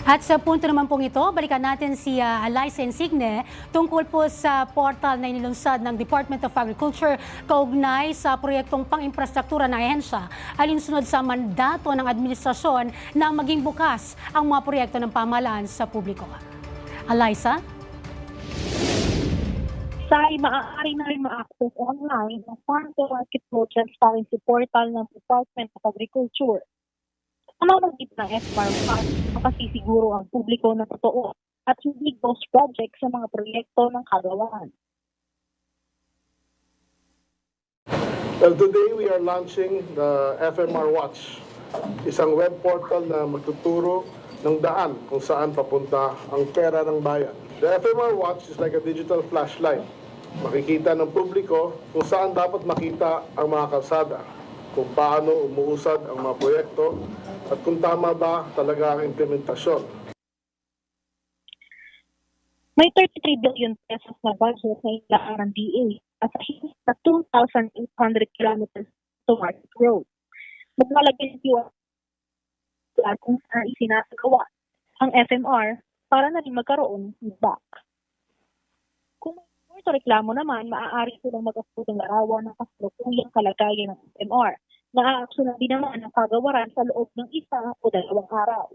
At sa punto naman pong ito, balikan natin si Alyssa Insigne tungkol po sa portal na inilunsad ng Department of Agriculture kaugnay sa proyektong pang-infrastruktura ng ahensya alinsunod sa mandato ng administrasyon na maging bukas ang mga proyekto ng pamahalaan sa publiko. Alyssa? Ay maaari na rin ma-access online ang Farm to Market Road Transparency Portal ng Department of Agriculture. Pamamagitan ng FMAR makasisiguro ang publiko na totoo at hindi ghost project sa mga proyekto ng kagawaan. Well, today we are launching the FMR Watch, isang web portal na magtuturo ng daan kung saan papunta ang pera ng bayan. The FMR Watch is like a digital flashlight. Makikita ng publiko kung saan dapat makita ang mga kalsada, kung paano umuusad ang mga proyekto, at kung tama ba talaga ang implementasyon. May 33 billion pesos na budget na ilaan ng DA at sa 2,800 kilometers to market road. Maglalagay yung kung saan isinasagawa ang FMR para na rin magkaroon ng feedback. Kung may reklamo naman, maaari silang mag-upload ng larawan ng kasalukuyang kalagayan ng FMR. Naaaksyonan din naman ang kagawaran sa loob ng 1 o 2 araw.